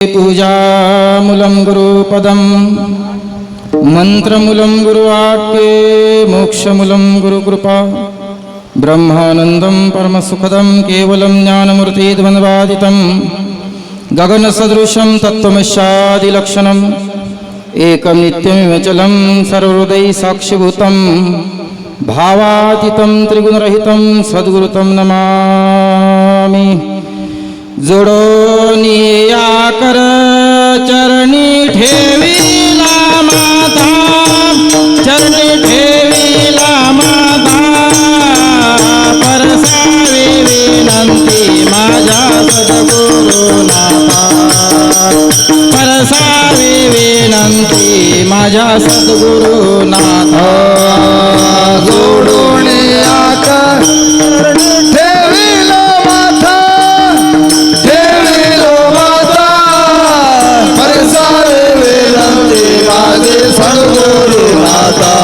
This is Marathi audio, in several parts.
पूजामूलं गुरुपदं मंत्रमूलं गुरुवाक्ये मोक्षमूलं गुरुकृपा ब्रह्मानन्दं परमसुखदं केवलं ज्ञानमूर्तिद्वन्द्वादितं गगनसदृशं तत्त्वमस्यादिलक्षणम् एकं नित्यमिवचलं सर्वहृदय साक्षिभूतं भावातीतं त्रिगुणरहितं सद्गुरुतं नमामि। जोडोनिया कर चरणी ठेविला माता, चरणी ठेविला माता, परसावे विनंती माझ्या सद्गुरुनाथा, परसावे विनंती माझ्या सद्गुरुनाथा। जोडोनिया कर ठेविला माता, सद्गुरुनाथा,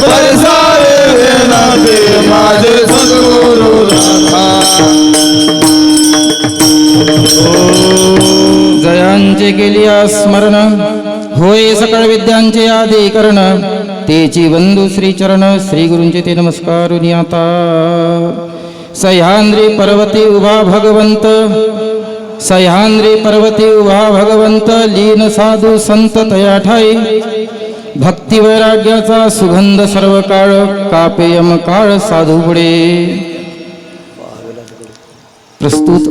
परसावे विनंती माझे सद्गुरुनाथा। जयांचे केली स्मरण होय सकळ विद्यांचे आदी करण, तेची बंधू श्री चरण श्री गुरूंचे ते नमस्कार आता। सह्याद्री पर्वती उभा भगवंत, सह्याद्री पर्वती उभा भगवंत, लीन साधू संत तया ठाई, भक्ती वैराग्याचा सुगंध सर्व काळ, कापेयम काळ साधू पुढे। प्रस्तुत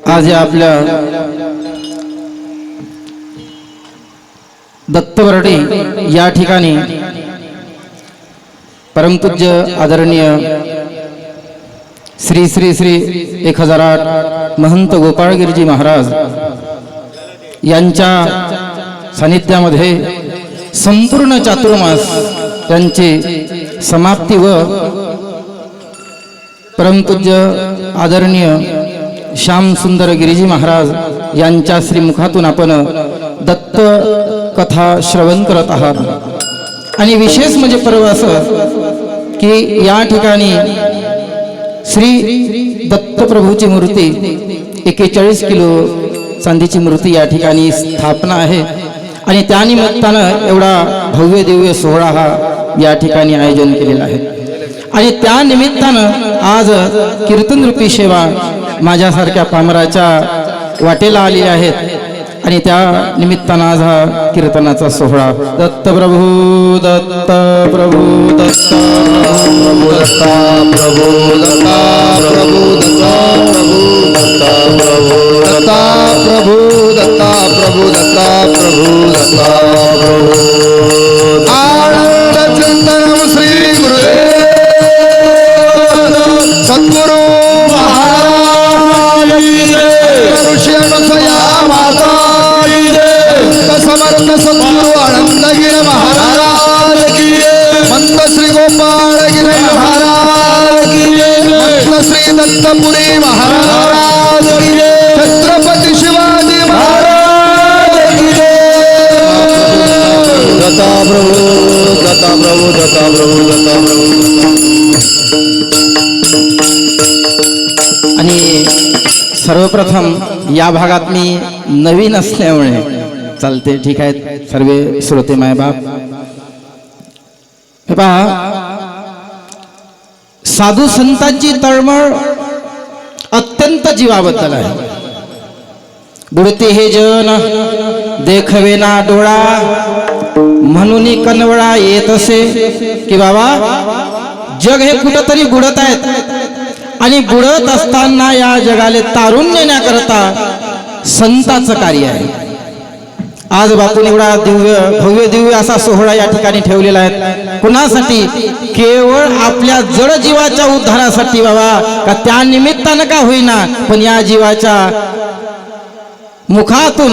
आज आपल्या दत्तवरडी या ठिकाणी परमपूज्य आदरणीय श्री श्री श्री 1008 महंत गोपाळगिरीजी महाराज यांच्या सानिध्यामध्ये संपूर्ण चातुर्मास त्यांची समाप्ती व परमपूज्य आदरणीय श्याम सुंदर गिरीजी महाराज यांच्या श्रीमुखातून आपण दत्त कथा श्रवण करत आहात। आणि विशेष म्हणजे पर्व असं की या ठिकाणी श्री दत्तप्रभूची मूर्ती 41 किलो चांदीची मूर्ती या ठिकाणी स्थापना आहे आणि त्यानिमित्तानं एवढा भव्य दिव्य सोहळा हा या ठिकाणी आयोजन केलेला आहे। आणि त्या निमित्तानं आज कीर्तन रूपी सेवा माझ्यासारख्या पामराच्या वाटेला आलेली आहेत आणि त्या निमित्तानं आज हा कीर्तनाचा सोहळा। दत्त प्रभू दत्त प्रभू दत्त प्रभू दत्ता प्रभू दत्ता प्रभू दत्ता प्रभू दत्ता प्रभू दत्ता प्रभू दत्ता प्रभू दत्ता प्रभू आनंद चिंतन श्री गुरुदेव सद्गुरु महाराज ऋषी अनुसया माता समर्थ सद्गुरु आनंदगिरी महाराज की, मंत श्री गोपाळगिरी महाराज की, मंत श्री दत्तपुरी महाराज की, छत्रपती शिवाजी महाराज की। दत्ता प्रभू दत्ता प्रभू दत्ता प्रभू दत्ता प्रभू। आणि सर्वप्रथम या भागात मी नवीन असल्यामुळे चालते, ठीक आहे सर्व श्रोते मायबाप, हे पहा साधू संतांची तळमळ अत्यंत जीवाबद्दल आहे। बुडते हे जन देखवे ना डोळा, म्हणून कनवळा येत असे की बाबा जग हे कुठंतरी बुडत आहेत आणि बुडत असताना या जगाले तारून नेण्याकरता संतांचं कार्य आहे। आज बापून एवढा दिव्य भव्य दिव्य असा सोहळा या ठिकाणी ठेवलेला आहे कुणासाठी? केवळ आपल्या जड जीवाच्या उद्धारासाठी बाबा, का त्या निमित्तानं का होईना पण या जीवाच्या मुखातून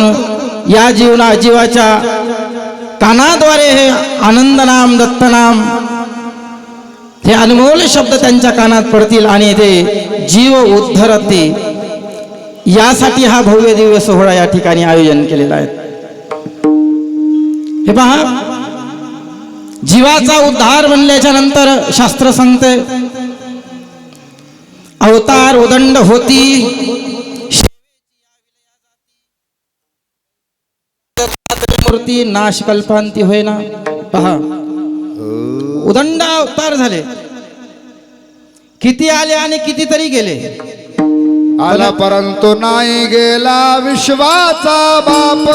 या जीवाच्या कानाद्वारे हे आनंद नाम दत्त नाम हे अनमोल शब्द त्यांच्या कानात पडतील आणि ते जीव उद्धरते, यासाठी हा भव्य दिव्य सोहळा या ठिकाणी आयोजन केलेला आहे। हे पहा जीवाचा उद्धार म्हणल्याच्या नंतर शास्त्र सांगते फार उदंड होती, मूर्ती नाश कल्पांती होईना. पहा उदंड अवतार झाले, किती आले आणि कितीतरी गेले. आला परंतु नाही गेला विश्वाचा बाप,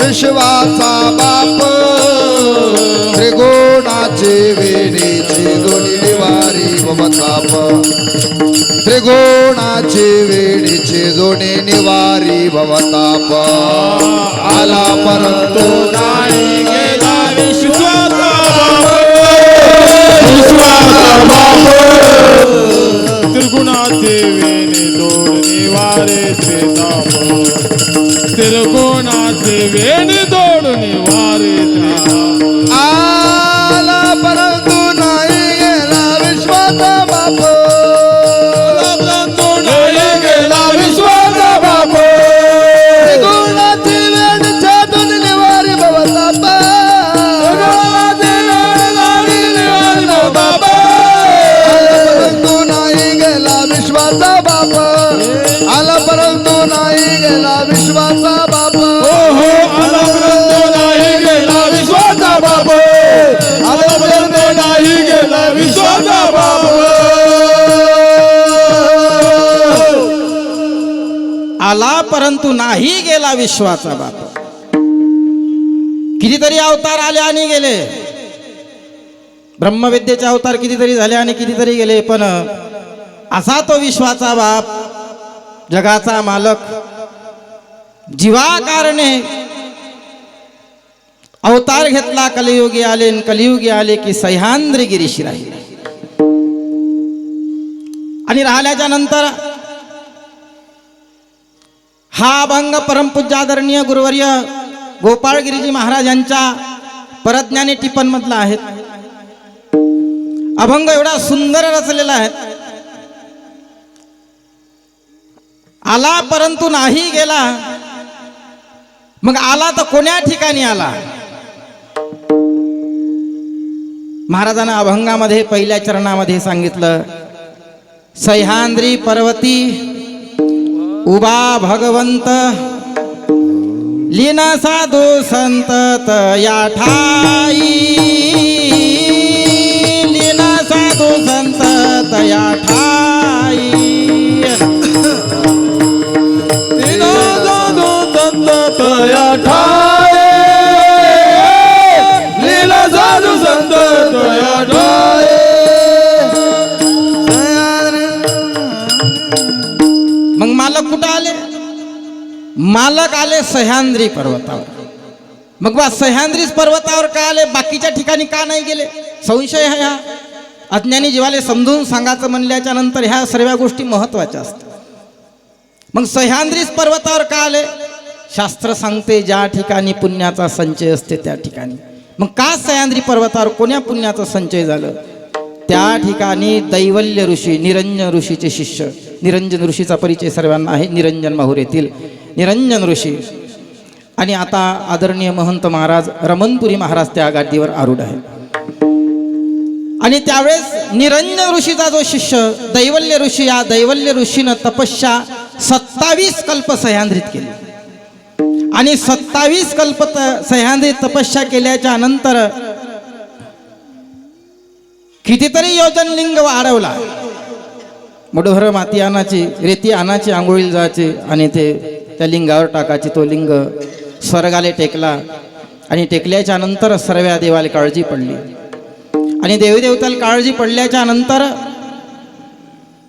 विश्वाचा बाप. त्रिगुणाचे वेणीचे दोन्ही निवारी भवताप, त्रिगुणाचे वेणीचे दोन्ही निवारी भवताप. आला परंतु नाही गेला विश्वाचा बाप, त्रिगुणाचे वेणे दोड निवारे त्रिताप, त्रिगुणाचे वेणे दोड निवारे त्रिताप. आला परंतु नाही गेला विश्वाचा बाप, परंतु नाही गेला विश्वाचा बाप, त्रिगुणाचे वेणीचे दोन्ही निवारी भवताप. त्रिगुणाचे वेणे निवारे त्रिताप. परंतु नाही गेला विश्वाचा बाप, आला परंतु नाही गेला विश्वाचा बाप. हो आला परंतु नाही गेला विश्वाचा बाप, आला परंतु नाही गेला विश्वाचा बाप. आला परंतु नाही गेला विश्वाचा बाप. कितीतरी अवतार आले आणि गेले, ब्रह्मविद्येचे अवतार कितीतरी झाले आणि कितीतरी गेले, पण असा तो विश्वाचा बाप, जगाचा मालक, जीवाकारणे अवतार घेतला. कलियुगी आले आणि कलियुगी आले की सह्याद्री गिरीशी राहिले. आणि राहिल्याच्या नंतर हा अभंग परमपूज्य आदरणीय गुरुवर्य गोपाळगिरीजी महाराजांच्या परज्ञानी टिपण मधला आहे. अभंग एवढा सुंदर रचलेला आहे. आला परंतु नाही गेला, मग आला तर कोण्या ठिकाणी आला. महाराजांना अभंगामध्ये पहिल्या चरणामध्ये सांगितलं, सह्याद्री पर्वती उभा भगवंत, लीन साधू संत तया ठाई, लीन साधू संत तया ठाई. लीन साधू संत तया ठाई, लीन साधू संत तया ठाई. मग मालक कुठं आले? मालक आले सह्याद्री पर्वतावर. मग बा सह्याद्री पर्वतावर का आले, बाकीच्या ठिकाणी का नाही गेले? संशय आहे हा. अज्ञानी जीवाले समजून सांगायचं म्हणल्याच्या नंतर ह्या सर्व गोष्टी महत्वाच्या असतात. मग सह्याद्री पर्वतावर का आले? शास्त्र सांगते ज्या ठिकाणी पुण्याचा संचय असते त्या ठिकाणी. मग का सह्याद्री पर्वतावर कोण्या पुण्याचा संचय झालं? त्या ठिकाणी दैवल्य ऋषी, निरंजन ऋषीचे शिष्य, निरंजन ऋषीचा परिचय सर्वांना आहे, निरंजन माहूर येथील निरंजन ऋषी. आणि आता आदरणीय महंत महाराज रमणपुरी महाराज त्या गादीवर आरूढ आहे. आणि त्यावेळेस निरंजन ऋषीचा जो शिष्य दैवल्य ऋषी, या दैवल्य ऋषीनं तपस्या 27 कल्प सह्याद्रीत केली. आणि 27 कल्प सह्याद्रीत तपस्या केल्याच्या नंतर कितीतरी योजन लिंग वाढवला. मुठभर माती आणायची, रेती आणायची, आंघोळीला जायचे आणि ते त्या लिंगावर टाकायचे. तो लिंग स्वर्गाले टेकला. आणि टेकल्याच्या नंतर सर्व देवाला काळजी पडली. आणि देवी देवताला काळजी पडल्याच्या नंतर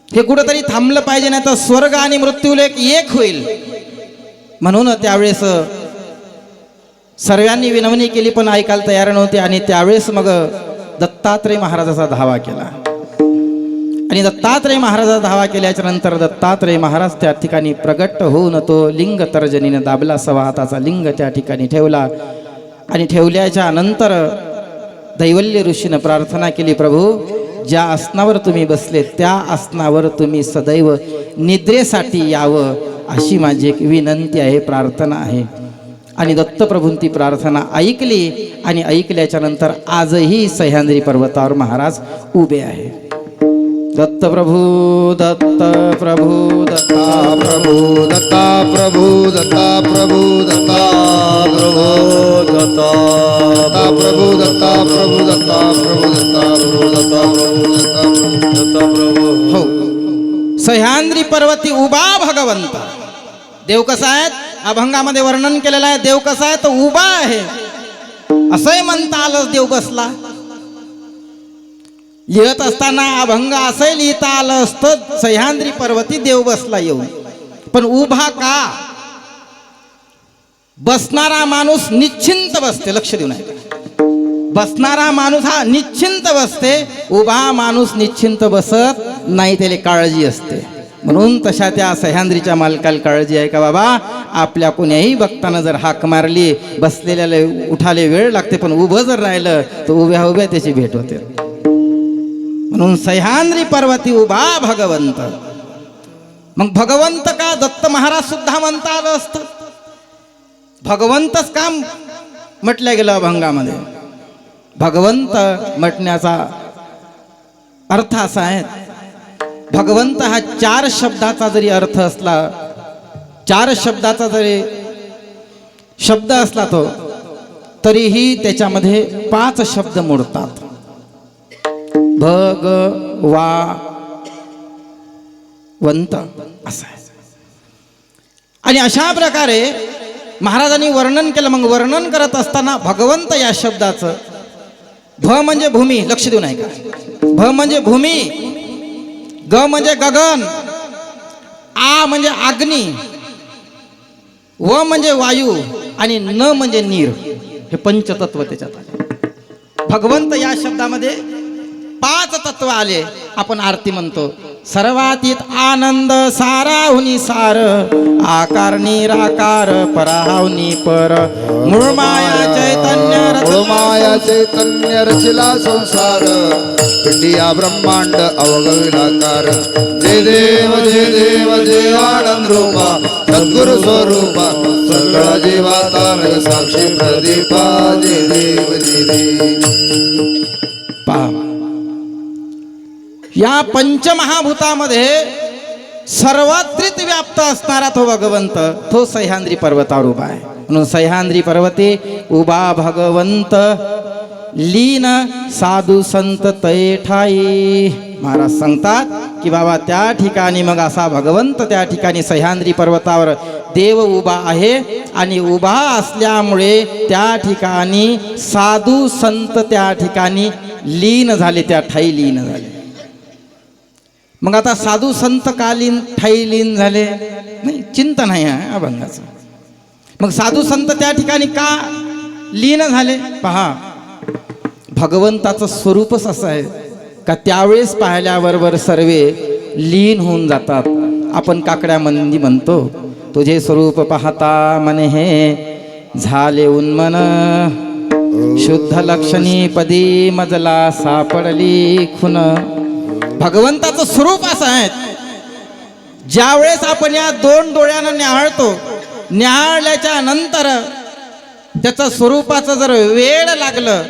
हे कुठंतरी थांबलं पाहिजे, नाही तर स्वर्ग आणि मृत्यूलेख एक होईल. म्हणून त्यावेळेस सर्वांनी विनवणी केली पण ऐकायला तयार नव्हते. आणि त्यावेळेस मग दत्तात्रय महाराजाचा धावा केला. आणि दत्तात्रय महाराजाचा धावा केल्याच्या नंतर दत्तात्रय महाराज त्या ठिकाणी प्रगट होऊन तो लिंग तर्जनीने दाबला. 6 हाताचा लिंग त्या ठिकाणी ठेवला. आणि ठेवल्याच्या नंतर दैवल्य ऋषीनं प्रार्थना केली, प्रभू ज्या आसनावर तुम्ही बसले त्या आसनावर तुम्ही सदैव निद्रेसाठी यावं, अशी माझी एक विनंती आहे, प्रार्थना आहे. आणि दत्तप्रभूंनी ती प्रार्थना ऐकली. आणि ऐकल्याच्या नंतर आजही सह्याद्री पर्वतावर महाराज उभे आहे. दत्त प्रभू दत्त प्रभू दत्ता प्रभू दत्ता प्रभू दत्ता प्रभू दत्ता प्रभू दत्ता प्रभू दत्ता प्रभू दत्ता प्रभू दत्ता प्रभू दत्ता प्रभू दत्ता प्रभू हो. सह्याद्री पर्वती उभा भगवंत. देव कसा आहे अभंगामध्ये वर्णन केलेलं आहे. देव कसा आहे तो उभा आहे असंही म्हणता आलं. देव बसला लिहत असताना अभंग असंही लिहिता आलं असतं सह्याद्री पर्वती देव बसला येऊन. पण उभा का? बसणारा माणूस निश्चिंत बसते. लक्ष देऊ नये. बसणारा माणूस हा निश्चिंत बसते. उभा माणूस निश्चिंत बसत नाही. त्याला काळजी असते. म्हणून तशा त्या सह्याद्रीच्या मालकाला काळजी आहे का बाबा आपल्या कोण्याही भक्तानं जर हाक मारली बसलेल्याला उठाले वेळ लागते पण उभं जर राहिलं तर उभ्या उभ्या त्याची भेट होते. म्हणून सह्याद्री पर्वती उभा भगवंत. मग भगवंत का दत्त महाराज सुद्धा म्हणता आलं असतं. भगवंतच का म्हटलं गेलं अभंगामध्ये. भगवंत म्हटण्याचा अर्थ असा आहे भगवंत हा 4 शब्दाचा जरी अर्थ असला 4 शब्दाचा जरी शब्द असला तो तरीही त्याच्यामध्ये 5 शब्द मोडतात. भगवावंत असं आहे. आणि अशा प्रकारे महाराजांनी वर्णन केलं. मग वर्णन करत असताना भगवंत या शब्दाचं भ म्हणजे भूमी. लक्ष देऊ नये का. भ म्हणजे भूमी, ग म्हणजे गगन, आ म्हणजे अग्नी, व म्हणजे वायू आणि न म्हणजे नीर. हे पंचतत्व त्याच्यात आले. भगवंत या शब्दामध्ये 5 तत्व आले. आपण आरती म्हणतो सर्वातीत आनंद साराहुनी सार आकार निराकार पराहुनी पर मूळ माया चैतन्य रचिला संसार पिंडिया ब्रह्मांड अवगविलाकार. जय देव जय देव जय आनंद रूपा सद्गुरु स्वरूपा सगळा जीवा तारक साक्षी प्रदीपा. जय देव जय देव. पहा या पंचमहाभूतामध्ये सर्वत्रित व्याप्त असणारा तो भगवंत तो सह्याद्री पर्वतावर उभा आहे. म्हणून सह्याद्री पर्वती उभा भगवंत लीन साधू संत तै ठाई. महाराज सांगतात की बाबा त्या ठिकाणी मग असा भगवंत त्या ठिकाणी सह्याद्री पर्वतावर देव उभा आहे आणि उभा असल्यामुळे त्या ठिकाणी साधू संत त्या ठिकाणी लीन झाले. त्या ठाई लीन झाले. मग आता साधू संत का ठाई लीन झाले नाही चिंतन आहे अभंगाचं. मग साधू संत त्या ठिकाणी का लीन झाले. पहा भगवंताचं स्वरूपच असं आहे का त्यावेळेस पाहिल्याबरोबर सर्वे लीन होऊन जातात. आपण काकड्या मंदी म्हणतो तुझे स्वरूप पाहता मने हे झाले उन्मन शुद्ध लक्षणी पदी मजला सापडली खुन. भगवंताचं स्वरूप असं आहे ज्यावेळेस आपण या 2 डोळ्यानं न्याहाळतो न्याहाळल्याच्या नंतर त्याचं स्वरूपाचं जर वेळ लागलं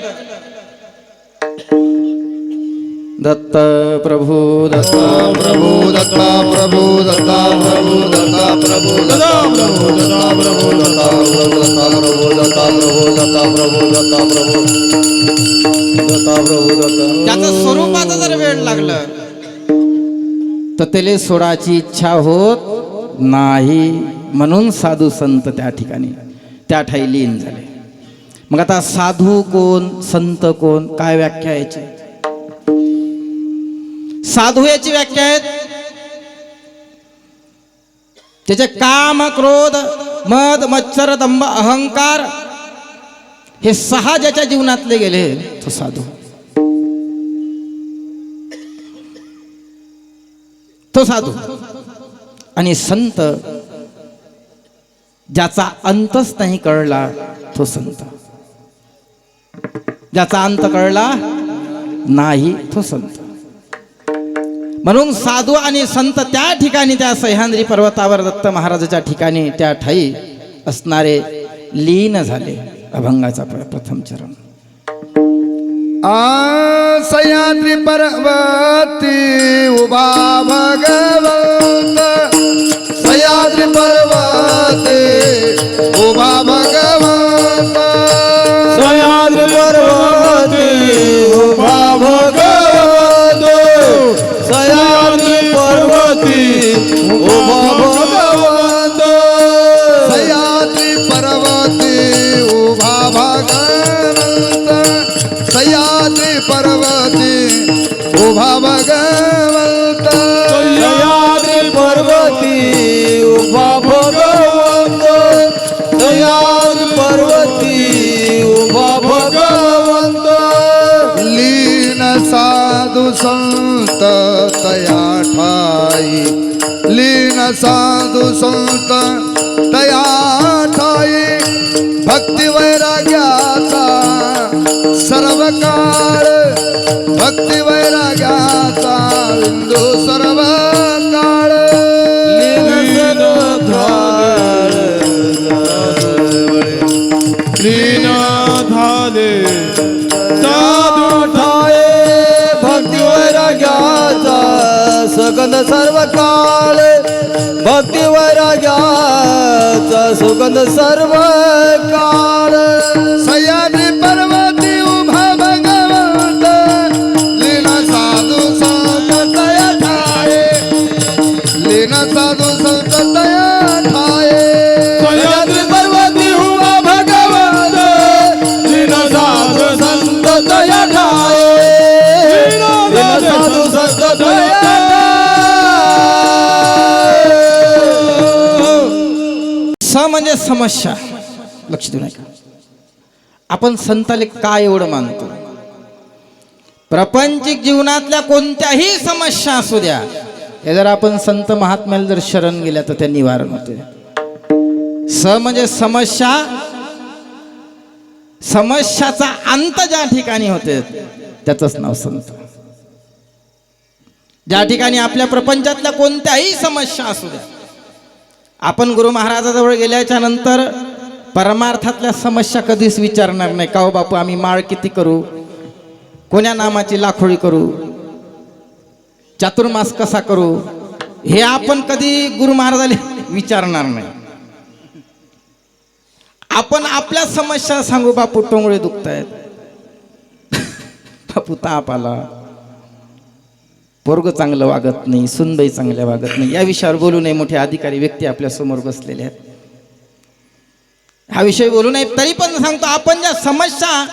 दत्त प्रभू दत्ता प्रभू दत्ता प्रभू दत्ता प्रभू दत्ता प्रभू दत्ता प्रभू दत्ता प्रभू दत्ता प्रभू दत्ता प्रभू दत्ता प्रभू दत्ता प्रभू दत्ता प्रभू दत्ता. त्याचं स्वरूपाचं जर वेळ लागलं तर त्याला सोडाची इच्छा होत नाही. म्हणून साधू संत त्या ठिकाणी त्या ठाई लीन झाले. मग आता साधू कोण संत कोण काय व्याख्या याची. साधू याची व्याख्या आहे त्याचे काम क्रोध मद मच्छर दंभ अहंकार हे 6 ज्याच्या जीवनातले गेले तो साधू. तो साधू. आणि संत ज्याचा अंतच नाही कळला तो संत. ज्याचा अंत कळला नाही तो संत. म्हणून साधू आणि संत त्या ठिकाणी त्या सह्याद्री पर्वतावर दत्त महाराजाच्या ठिकाणी त्या ठाई असणारे लीन झाले. अभंगाचा प्रथम चरण. सह्याद्री पर्वती भगवंत सह्याद्री पर्वती उभा भगवंत सह्याद्री पर्वती उभा भगवंत लीन साधू संत तया ठाई लीन साधू संत तया ठाई भक्ती वैराग्याचा सर्व काळ भक्ती वैराग्याचा बिंदू सर्व काळ लीन झाले साधू ठाये भक्ती वैराग्याचा सुगंध सर्व काळ भक्ती वैराग्याचा सुगंध सर्व काळ सह्याद्री पर्वती उभा भगवंत लीन साधू संत तया ठाये लीन साधू संत तया ठाये सह्याद्री पर्वती उभा भगवंत लीन साधू संत तया ठाये लीन साधू संत तया स म्हणजे समस्या. लक्ष देऊ नका. आपण संताले काय एवढं मानतो? प्रापंचिक जीवनातल्या कोणत्याही समस्या असू द्या, हे जर आपण संत महात्म्याला जर शरण गेल्या तर त्या निवारण होते. स म्हणजे समस्या, समस्याचा अंत ज्या ठिकाणी होते त्याचंच नाव संत. ज्या ठिकाणी आपल्या प्रपंचातल्या कोणत्याही समस्या असू द्या, आपण गुरु महाराजाजवळ गेल्याच्या नंतर परमार्थातल्या समस्या कधीच विचारणार नाही. का हो बापू, आम्ही माळ किती करू, कोण्या नामाची लाखोळी करू, चातुर्मास कसा करू, हे आपण कधी गुरु महाराजाला विचारणार नाही. आपण आपल्या समस्या सांगू, बापू टोंगळे दुखतायत, बापू ताप आला, पोरग चांगलं वागत नाही, सुनबाई चांगल्या वागत नाही, या विषयावर बोलू नये. मोठे अधिकारी व्यक्ती आपल्या समोर बसलेले आहेत, हा विषय बोलू नये. तरी पण सांगतो, आपण ज्या समस्या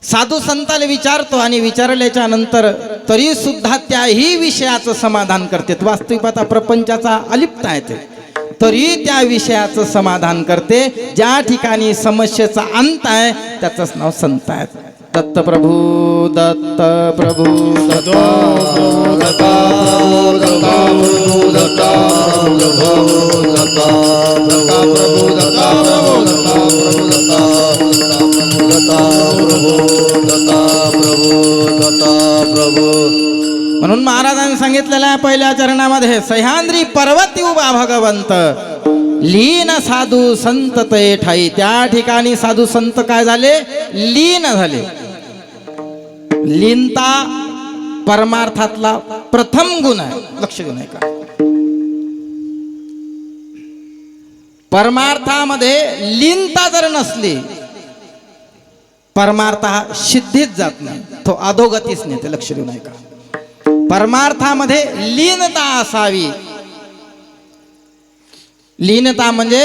साधू संताला विचारतो आणि विचारल्याच्या नंतर तरी सुद्धा त्याही विषयाचं समाधान करते. वास्तविक आता प्रपंचाचा अलिप्त आहे ते, तरी त्या विषयाचं समाधान करते. ज्या ठिकाणी समस्येचा अंत आहे त्याचंच नाव संत आहे. दत्त प्रभू दत्त प्रभू दत्त प्रभू दत्त प्रभू दत्त प्रभू दत्त प्रभू दत्त प्रभू. म्हणून महाराजांनी सांगितलेलं आहे पहिल्या चरणामध्ये, सह्याद्री पर्वती उभा भगवंत लीन साधू संत ते ठाई. त्या ठिकाणी साधू संत काय झाले? लीन झाले. लीनता परमार्थातला प्रथम गुण आहे. लक्ष देऊ नये का? परमार्थामध्ये लीनता जर नसली, परमार्थ हा सिद्धीत जात नाही, तो अधोगतीच नेते. लक्ष देऊ नये का? परमार्थामध्ये लीनता असावी. लीनता म्हणजे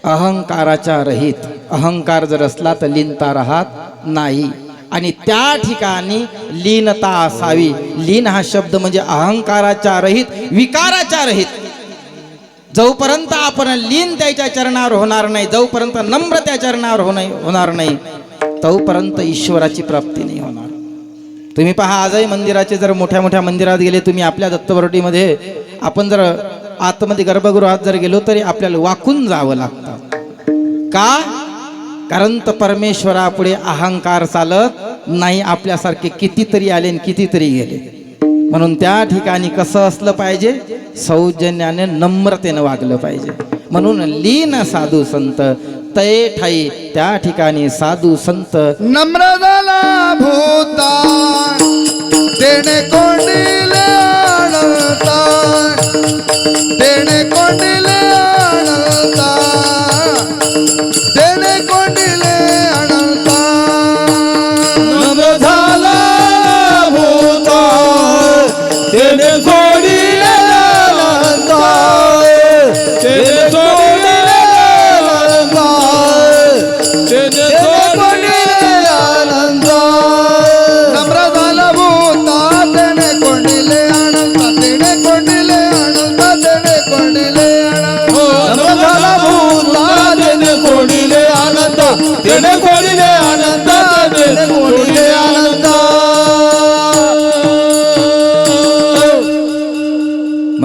अहंकाराच्या रहित. अहंकार जर असला तर लीनता राहत नाही, आणि त्या ठिकाणी लीनता असावी. लीन हा शब्द म्हणजे अहंकाराच्या रहित, विकाराच्या रहित. जोपर्यंत आपण लीन त्याच्या चरणावर होणार नाही, जोपर्यंत नम्र त्या चरणावर होणार नाही, तोपर्यंत ईश्वराची प्राप्ती नाही होणार. तुम्ही पहा, आजही मंदिराचे जर मोठ्या मोठ्या मंदिरात गेले, तुम्ही आपल्या दत्तबरोटीमध्ये आपण जर आतमध्ये गर्भगृहात जर गेलो तरी आपल्याला वाकून जावं लागतं. का? कारण तर परमेश्वरापुढे अहंकार चालत नाही. आपल्यासारखे कितीतरी आले आणि कितीतरी गेले. म्हणून त्या ठिकाणी कसं असलं पाहिजे? सौजन्याने नम्रतेनं वागलं पाहिजे. म्हणून लीन साधू संत तये ठाई. त्या ठिकाणी साधू संत नम्र झाला भूता देणे कोंडिले आणता, देणे कोंडिले आणता, देणे कोंडिले आणता. नम्र झाला भूता तेने सोडिले आणता, तेने सोडिले आणता, तेने सोडिले आणता. नम्र झाला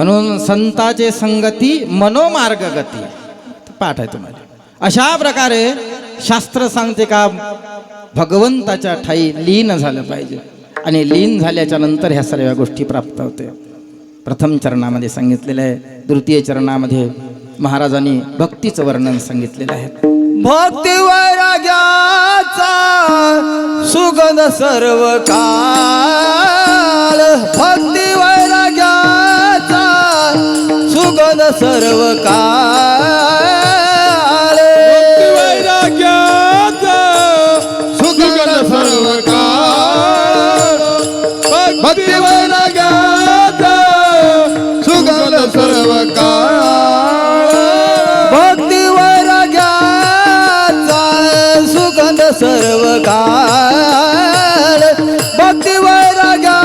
म्हणून संताचे संगती मनोमार्ग गती, पाठ आहे तुम्हाला. अशा प्रकारे शास्त्र सांगते का भगवंताच्या ठाई लीन झालं पाहिजे, आणि लीन झाल्याच्या नंतर ह्या सर्व गोष्टी प्राप्त होते. प्रथम चरणामध्ये सांगितलेलं आहे. द्वितीय चरणामध्ये महाराजांनी भक्तीचं वर्णन सांगितलेलं आहे. भक्ती वैराग्याचा सुगंध सर्व काळ, भक्ती वैराग्याचा सुगंध सर्व काळ, भक्ती वैराग्याचा सुगंध सर्व काळ, भक्ती वैराग्याचा सुगंध सर्व काळ, भक्ती वैराग्याचा सुगंध सर्व काळ, भक्ती वैराग्याचा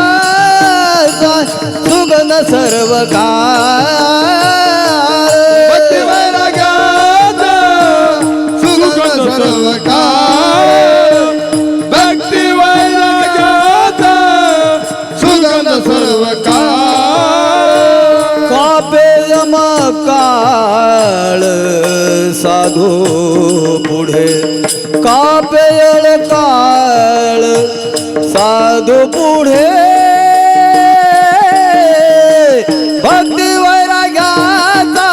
सुगंध सर्व काळ, भक्ती वैराग्याचा सुगंध सर्व काळ, भक्ती वैराग्याचा सुगंध सर्व काळ, कापे काळ साधू पुढे, कापेल काळ साधू पुढे, भक्ती वैराग्याचा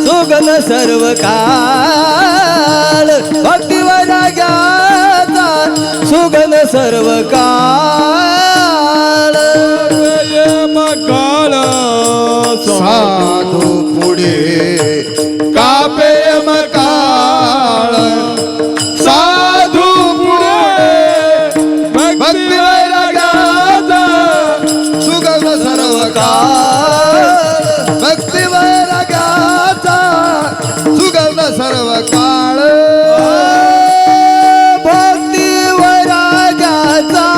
सुगंध सर्व काळ, भक्ती वैराग्याचा सुगंध सर्व काळ, काळ साधू पुढे कापे काळ, साधू पुढे भक्ती वैराग्याचा सुगंध सर्व काळ, भक्ती वैराग्याचा सुगंध सर्व काळ, भक्ती वैराग्याचा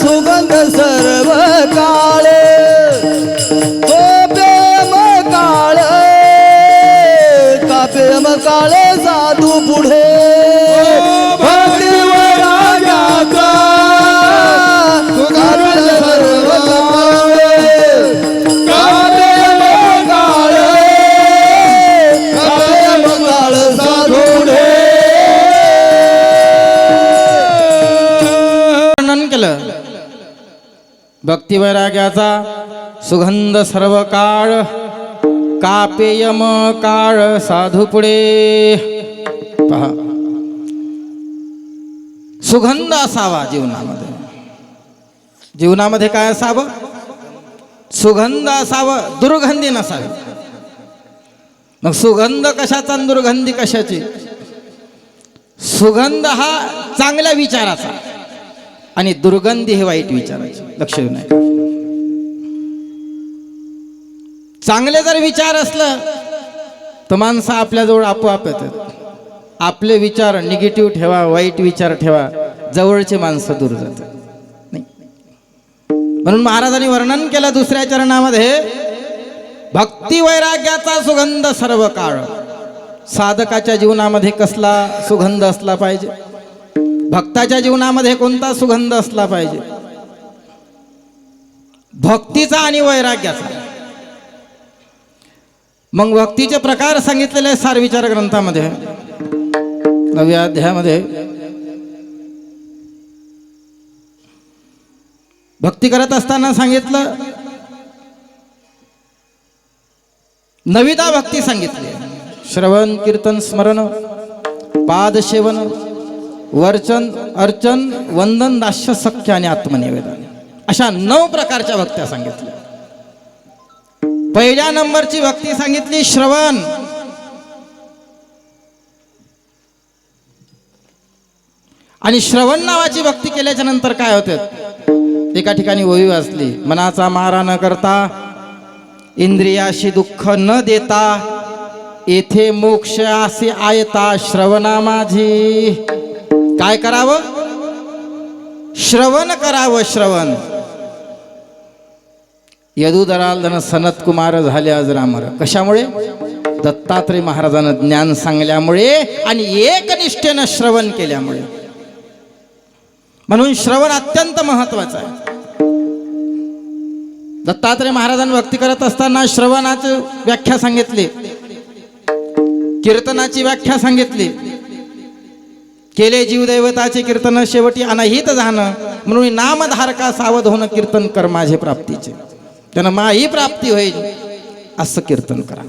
सुगंध सर्व काळ, तो प्रेम काळ, का प्रेम काळ साधू पुढे, भक्ती वैराग्याचा सुगंध सर्व काळ, का प्रेम काळ, का प्रेम काळ साधू पुढे. वर्णन केलं. भक्ती वैराग्याचा सुगंध सर्व काळ, कापेयम काळ साधू पुढे. पहा, सुगंध असावा जीवनामध्ये. जीवनामध्ये काय असावं? सुगंध असावं, दुर्गंधी नसावी. मग सुगंध कशाचा आणि दुर्गंधी कशाची? सुगंध हा चांगल्या विचाराचा आणि दुर्गंधी हे वाईट विचाराची. लक्ष देऊ नये. चांगले जर विचार असलं तर माणसं आपल्याजवळ आपोआप येतात. आपले विचार निगेटिव्ह ठेवा, वाईट विचार ठेवा, जवळचे माणसं दूर जातात. नाही, म्हणून महाराजांनी वर्णन केलं दुसऱ्या चरणामध्ये, भक्ती वैराग्याचा सुगंध सर्व काळ. साधकाच्या जीवनामध्ये कसला सुगंध असला पाहिजे? भक्ताच्या जीवनामध्ये कोणता सुगंध असला पाहिजे? भक्तीचा आणि वैराग्याचा. मग भक्तीचे प्रकार सांगितलेले सार विचार ग्रंथामध्ये 9व्या अध्यायामध्ये. भक्ती करत असताना सांगितलं, नविता भक्ती सांगितली. श्रवण, कीर्तन, स्मरण, पादसेवन, वर्चन, अर्चन, वंदन, दास्य, सख्य आणि आत्मनिवेदन, अशा 9 प्रकारच्या भक्त्या सांगितल्या. पहिल्या नंबरची भक्ती सांगितली श्रवण. आणि श्रवण नावाची भक्ती केल्याच्या नंतर काय होते? एका ठिकाणी ओवी वाचली, मनाचा मारा न करता, इंद्रियाशी दुःख न देता, येथे मोक्ष असे आयता श्रवणा माझी. काय करावं? श्रवण करावं. श्रवण. यदुदराल सनत कुमार झाले अजरामर. कशामुळे? दत्तात्रय महाराजांना ज्ञान सांगल्यामुळे आणि एकनिष्ठेनं श्रवण केल्यामुळे. म्हणून श्रवण अत्यंत महत्वाचं आहे. दत्तात्रय महाराजांनी भक्ती करत असताना श्रवणाची व्याख्या सांगितली, कीर्तनाची व्याख्या सांगितली. केले जीवदैवताचे कीर्तन शेवटी अनहित जाणं, म्हणून नामधारका सावध होणं कीर्तन कर माझे प्राप्तीचे, त्यानं माही प्राप्ती होईल असं कीर्तन करा.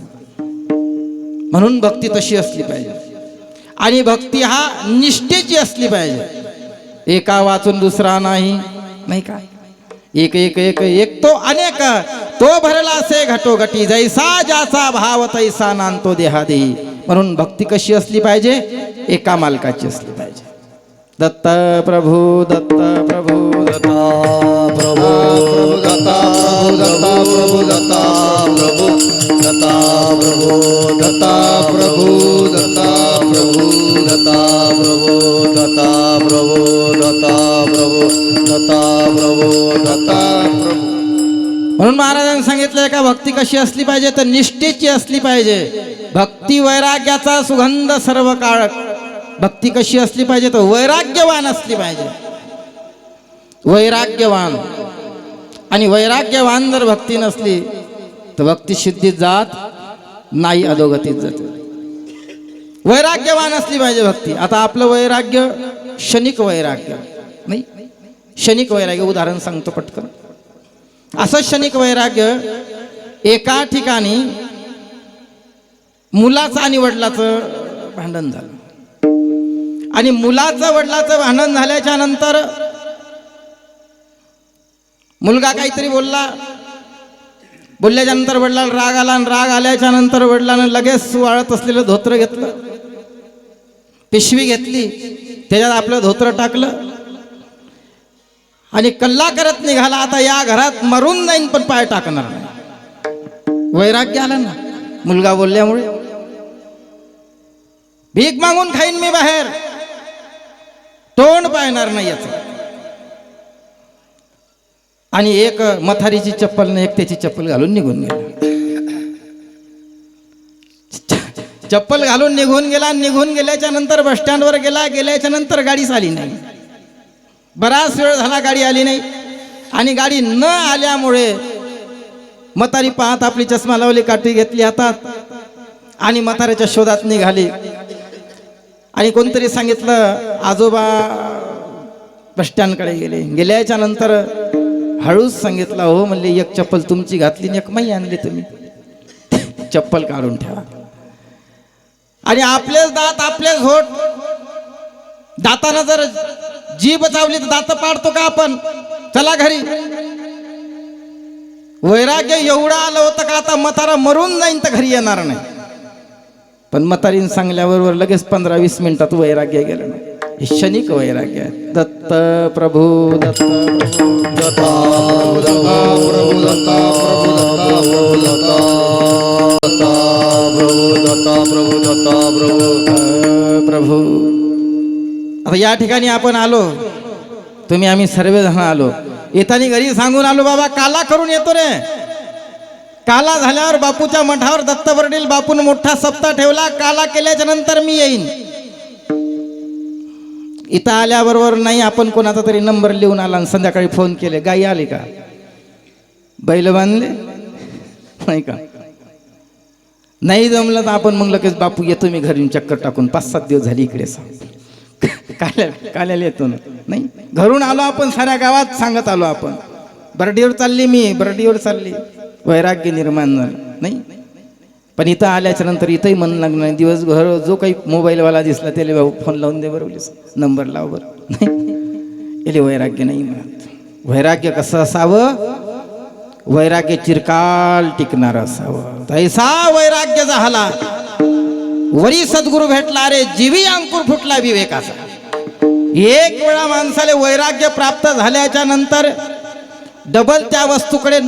म्हणून भक्ती तशी असली पाहिजे. आणि भक्ती हा निष्ठेची असली पाहिजे. एका वाचून दुसरा नाही का. एक एक एक एक तो अनेक, तो भरला से घटोघटी, जैसा ज्याचा भाव तैसा नांतो देहादेही. म्हणून भक्ती कशी असली पाहिजे, एका मालकाची असली पाहिजे. दत्त प्रभू दत्त प्रभू दत्ता प्रभू दत्ता प्रभू दत्ता प्रभू दत्ता प्रभू दत्ता प्रभू दत्ता प्रभू दत्ता प्रभू दत्ता प्रभू दत्ता प्रभू दत्ता प्रभू दत्ता प्रभू. म्हणून महाराजांनी सांगितलंय का भक्ती कशी असली पाहिजे, तर निष्ठेची असली पाहिजे. भक्ती वैराग्याचा सुगंध सर्व काळ. भक्ती कशी असली पाहिजे, तर वैराग्यवान असली पाहिजे. वैराग्यवान. आणि वैराग्यवान जर भक्ती नसली तर भक्ती सिद्धीत जात नाही, अधोगतीत जाते. वैराग्यवान असली पाहिजे भक्ती. आता आपलं वैराग्य क्षणिक वैराग्य नाही, क्षणिक वैराग्य. उदाहरण सांगतो पटकन. असं क्षणिक वैराग्य, एका ठिकाणी मुलाचं आणि वडिलाचं भांडण झालं, आणि मुलाचं वडिलाचं भांडण झाल्याच्या नंतर मुलगा काहीतरी बोलल्याच्या नंतर वडिलाला राग आला, आणि राग आल्याच्या नंतर वडिलानं लगेच वाळत असलेलं धोत्र घेतलं, पिशवी घेतली, त्याच्यात आपलं धोत्र टाकलं आणि कल्ला करत निघाला. आता या घरात मरून जाईन पण पाय टाकणार नाही. वैराग्य आलं ना मुलगा बोलल्यामुळे. भीक मागून खाईन मी बाहेर, तोंड पाहणार नाही याचं. आणि एक मथारीची चप्पल नाही, एक त्याची चप्पल घालून निघून गेला. चप्पल घालून निघून गेला. निघून गेल्याच्या नंतर बस स्टँडवर गेल्याच्या नंतर गाडीच आली नाही. बराच वेळ झाला गाडी आली नाही. आणि गाडी न आल्यामुळे म्हातारी पाहत आपली चष्मा लावली, काठी घेतली हातात आणि म्हाताऱ्याच्या शोधात निघाली. आणि कोणतरी सांगितलं आजोबा बस स्टँडकडे गेल्याच्या नंतर हळूच सांगितलं, हो म्हणले एक चप्पल तुमची घातली, एक माई आणली, तुम्ही चप्पल काढून ठेवा. आणि आपलेच दात आपलेच होठ, दातानं जर जीभ चावली तर दात पाडतो का आपण? चला घरी. वैराग्य एवढं आलं होतं का आता म्हातारा मरून जाईन तर घरी येणार नाही. पण म्हातारीन सांगल्याबरोबर लगेच 15-20 मिनिटात वैराग्य गेलं नाही. हे क्षणिक वैराग्य आहे. दत्त प्रभू दत्त दत्ता प्रभू दत्ता प्रभू दत्ता प्रभू दत्ता प्रभू दत्ता प्रभू प्रभू. आता या ठिकाणी आपण आलो, तुम्ही आम्ही सर्वजण आलो. येताना घरी सांगून आलो, बाबा काला करून येतो रे. काला झाल्यावर बापूच्या मठावर दत्त वडील बापून मोठा सप्ताह ठेवला. काला केल्याच्या नंतर मी येईन. इथं आल्याबरोबर नाही, आपण कोणाचा तरी नंबर लिहून आला आणि संध्याकाळी फोन केले, गाई आली का, बैल बांधले नाही का. नाही जमलं तर आपण मग लगेच बापू येतो मी घरी चक्कर टाकून, 5-7 दिवस झाली इकडे काल्याला येतो ना. नाही घरून आलो आपण, साऱ्या गावात सांगत आलो आपण, बर्डीवर चालली मी, बर्डीवर चालली. वैराग्य निर्माण झालं नाही. पण इथं आल्याच्या नंतर इथंही मन लागलं नाही. दिवसभर जो काही मोबाईलवाला दिसला त्याला भाऊ फोन लावून दे बरोबर, नंबर लाव बरं. नाही याले वैराग्य नाही म्हणत. वैराग्य कसं असावं, वैराग्य चिरकाल टिकणार असावं. तैसा वैराग्य झाला वरी सद्गुरु भेटला रे, जीवी अंकुर फुटला विवेकाचा. एक वेळा माणसाला वैराग्य प्राप्त झाल्याच्या नंतर डबल त्या वस्तूकडे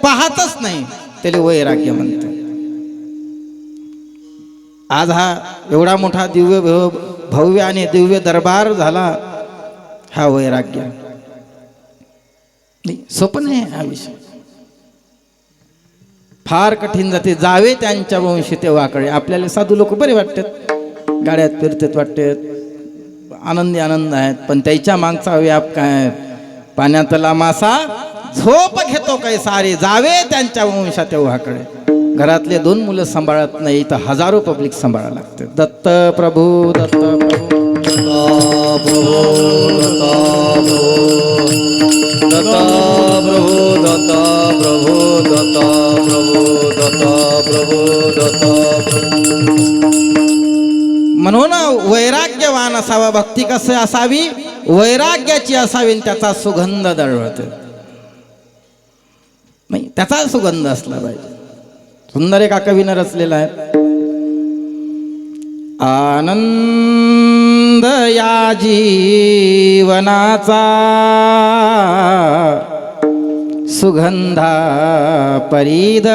पाहतच नाही, त्याला वैराग्य म्हणतात. आज हा एवढा मोठा दिव्य भव्य आणि दिव्य दरबार झाला, हा वैराग्य नाही. सोपं नाही हा विषय, फार कठीण जाते. जावे त्यांच्या वंशी ते वाकडे. आपल्याला साधू लोक बरे वाटतात, गाड्यात फिरतात वाटतात, आनंदी आनंद आहेत. पण त्याच्या मागचा व्याप काय? पाण्यातला मासा झोप घेतो काय सारे जावे त्यांच्या वंशा तेव्हाकडे. घरातले 2 मुलं सांभाळत नाही तर हजारो पब्लिक सांभाळायला लागते. दत्त प्रभू दत्त प्रभू दत्ता प्रभू दत्ता प्रभू दत्ता प्रभू दत्ता प्रभू दत्ता म्हणून वैराग्यवान असावा. भक्ती कसे असावी? वैराग्याची असावी आणि त्याचा सुगंध दरवळतो. नाही त्याचा सुगंध असला पाहिजे. सुंदर एका कवीनं रचलेला आहे. आनंद या जीवनाचा सुगंधा परिदळवळावा.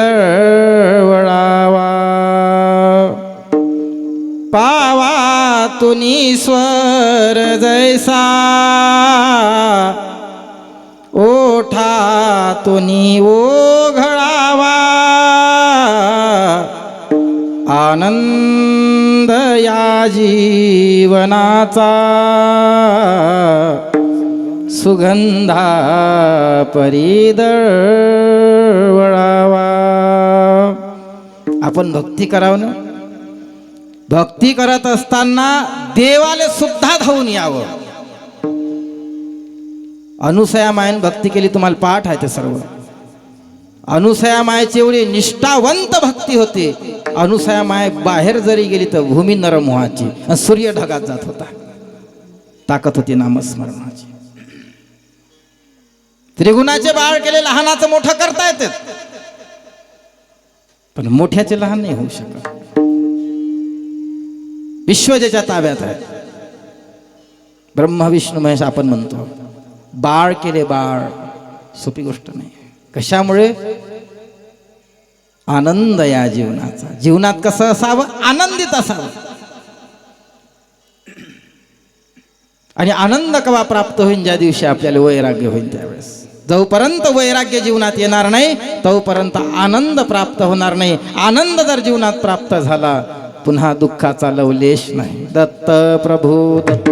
पावा तुनी स्वर जैसा ओठातुनी ओघळावा. आनंद या जीवनाचा सुगंधा परिदळवळावा. आपण भक्ती करावं ना. भक्ती करत असताना देवाले सुद्धा धावून यावं. अनुसया मायन भक्ती केली, तुम्हाला पाठ आहे ते सर्व. अनुसया मायची एवढी निष्ठावंत भक्ती होती. अनुसया माय बाहेर जरी गेली तर भूमी नरमोहाची आणि सूर्य ढगात जात होता. ताकद होती नामस्मरणाची. त्रिगुणाचे बाळ केले लहानाचं मोठं करता येते, पण मोठ्याचे लहान नाही होऊ शकत. विश्व ज्याच्या ताब्यात आहे. ब्रह्मा विष्णू महेश आपण म्हणतो. बाळ केले बाळ सोपी गोष्ट नाही. कशामुळे? आनंद या जीवनाचा. जीवनात कसं असावं? आनंदित असावं. आणि आनंद केव्हा प्राप्त होईल? ज्या दिवशी आपल्याला वैराग्य होईल त्यावेळेस. जोपर्यंत वैराग्य जीवनात येणार नाही तोपर्यंत आनंद प्राप्त होणार नाही. आनंद जर जीवनात प्राप्त झाला पुन्हा दुःखाचा लवलेश नाही. दत्त प्रभू दत्त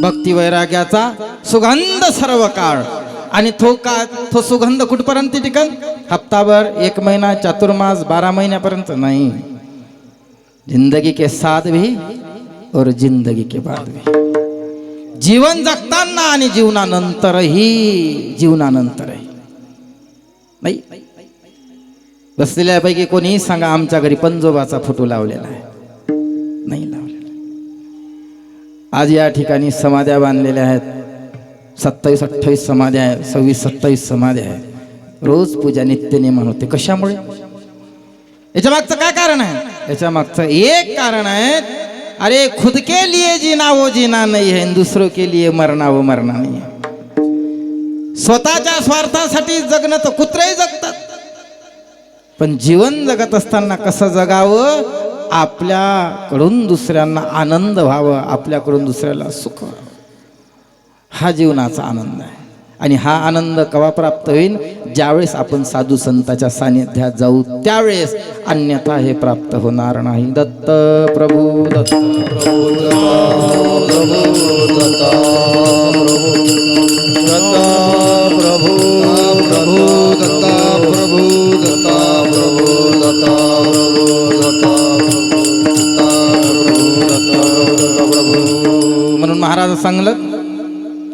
भक्ती वैराग्याचा सुगंध सर्व काळ. आणि तो सुगंध कुठपर्यंत टिकन? हप्ताभर, 1 महिना, चातुर्मास, 12 महिन्यापर्यंत नाही. जिंदगी के साथ भी और जिंदगी के बाद भी. जीवन जगताना आणि जीवनानंतरही नाही. बसलेल्यापैकी कोणी सांगा आमच्या घरी पंजोबाचा फोटो लावलेला आहे? नाही लावलेला. आज या ठिकाणी समाध्या बांधलेल्या आहेत. 27-28 समाध्या आहे, 26-27 समाध्या आहे. रोज पूजा नित्यनेमान होते. कशामुळे? याच्या मागचं काय कारण आहे? याच्या मागचं एक कारण आहे, अरे खुद के लिए जीना वो जीना नहीं है, दूसरों के लिए मरना वो मरना नहीं है. स्वतःच्या स्वार्थासाठी जगणं तर कुत्रेही जगतात, पण जीवन जगत असताना कसं जगावं? आपल्याकडून दुसऱ्यांना आनंद व्हावं, आपल्याकडून दुसऱ्याला सुख व्हावं. हा जीवनाचा आनंद आहे. आणि हा आनंद केव्हा प्राप्त होईल? ज्यावेळेस आपण साधू संतांच्या सानिध्यात जाऊ त्यावेळेस. अन्यथा हे प्राप्त होणार नाही. दत्त प्रभू दत्त म्हणून महाराज सांगलं,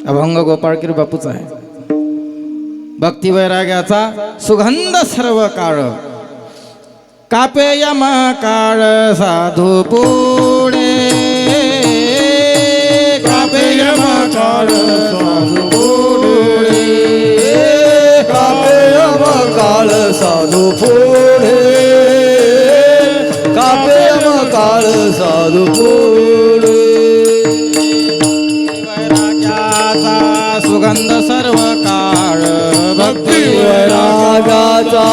अभंग गोपाळकीर बापूच आहे. भक्ती वैराग्याचा सुगंध सर्व काळ. कापे यम काळ साधू पुढे. कापे यम काळ साधू पुढे. कापे यम काळ साधू पुढे. कापे यम काळ साधू पुढे. सुगंध सर्व काळ. भक्ती वैराग्याचा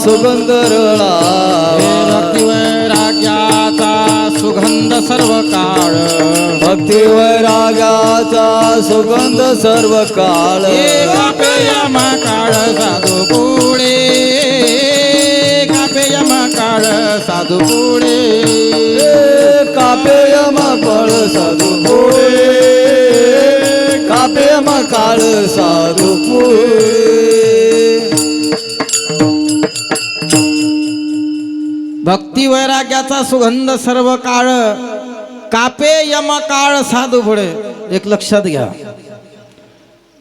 सुगंध रळावा. भक्ती वैराग्याचा सुगंध सर्व काळ. भक्ती वैराग्याचा सुगंध सर्व काळ. कापे यम काळ साधू पुढे भक्ती वैराग्याचा सुगंध सर्व काळ कापे यम काळ साधू पुढे. एक लक्षात घ्या,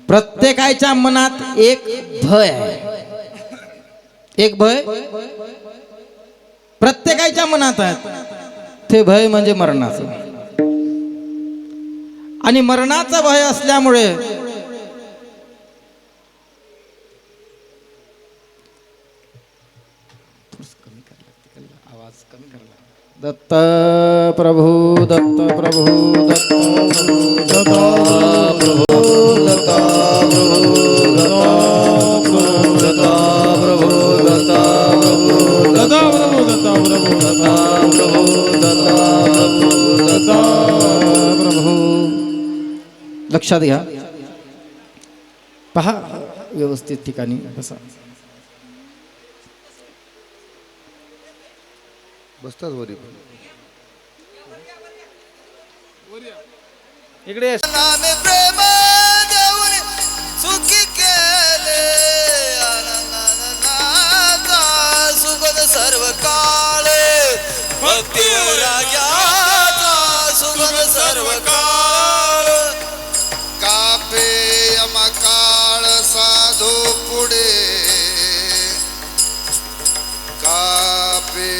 प्रत्येकाच्या मनात एक भय आहे. एक भय प्रत्येकाच्या मनात आहे. ते भय म्हणजे मरणाचं. आणि मरणाचं भय असल्यामुळे दत्त प्रभू दत्त प्रभू दत्त प्रभू दत्त प्रभू दत्त प्रभू. लक्षात घ्या, पहा व्यवस्थित ठिकाणी बसा. बसतात वरी इकडे नामे प्रेम देऊन सुखी केले आनंदाचा सुगंध सर्व काळ भक्ती राजाचा सुगंध सर्व काळ कापे यमकाळ साधू पुढे कापे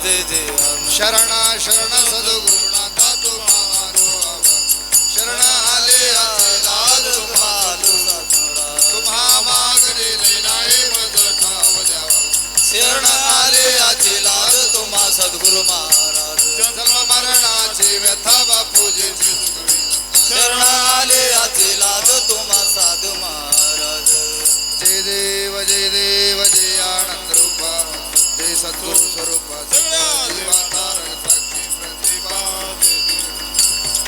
जय जय शरण शरण सद्गुरुनाथा तुम्हारो शरण आले लाज तुम्हालो तुम्हा मागलेले नाही मज ठाव द्यावा शरण आले आची लाज तुम्हा सद्गुरु महाराज जन्म मरणाची व्यथा बापूजीची शरण आले आची लाज तुम्हा साधू महाराज जय देव जय देव जय आनंद रूपा जय सद्गुरु स्वरूपा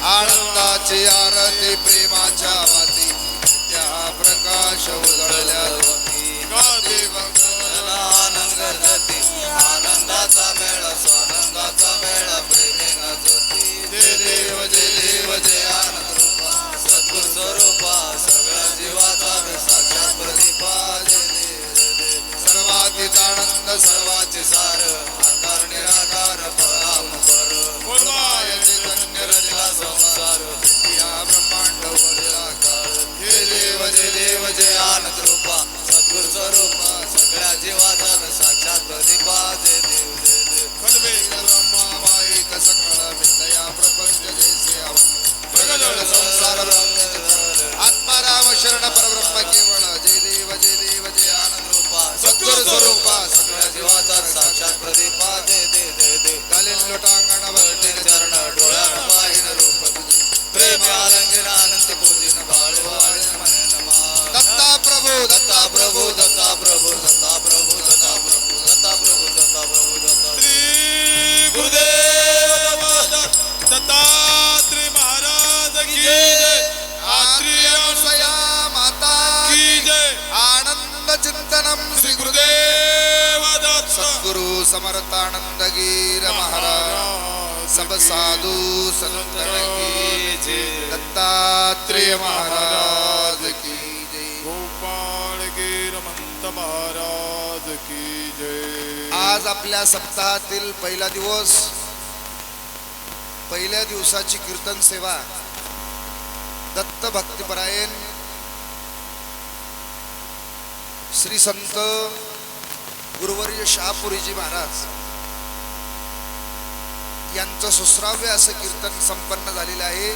आनंदाची आरती प्रेमाच्या वाती त्या प्रकाश उजळल्या आनंद गरजती आनंदाचा मेळा स्वानंदाचा मेळा प्रेमेना ज्योती जय देव जय देव जय आनंद रूपा सद्गुरु स्वरूपा सगळ्या जीवाचा साक्षात प्रदीपा जय देव जय देव सर्वातीच आनंद सर्वाचे सार आकार निराकार पराम पर सर्वाय चैतन्य रचला संसार या ब्रह्मांड वरला काळ जय देव जय आनंद रूपा सद्गुरु स्वरूपा सगळ्या जीवाचा साक्षात प्रदीपा जय देव जय देव ब्रह्मामाईक सकळ विद्या प्रपंच जैसे प्रगत संसार आत्माराम शरण परब्रह्म केवळ जय देव जय आनंद रूपा सद्गुरु स्वरूपा सगळ्या जीवाचा साक्षात प्रदीपा जय देव जय देव कालीन लोटांगण वरती चरण डोळ्यान पाहिन रूप तुझे प्रेम आलंगिन अनंत पूजिन बाळ वाळ म्हणे नमा दत्ता प्रभू दत्ता प्रभू दत्ता प्रभू दत्ता प्रभू दत्ता प्रभू दत्ता प्रभू दत्ता प्रभू दत्ता श्री गुरुदेव दत्तात्रय महाराज की जय आत्री सया माता की जय आनंद चिंतनम श्री गुरुदेव दत्त सद्गुरु समर्थानंदगीर महाराज सब साधु संतन की जय दत्तात्रेय महाराज की जय गोपाळ गिरमंत महाराज की जय आज आपल्या सप्ताहातील पहिला दिवस पहिल्या दिवसाची कीर्तन सेवा दत्त भक्तिपरायण श्री संत गुरुवर्य शहापुरीजी महाराज यांचं सुश्राव्य असं कीर्तन संपन्न झालेलं आहे.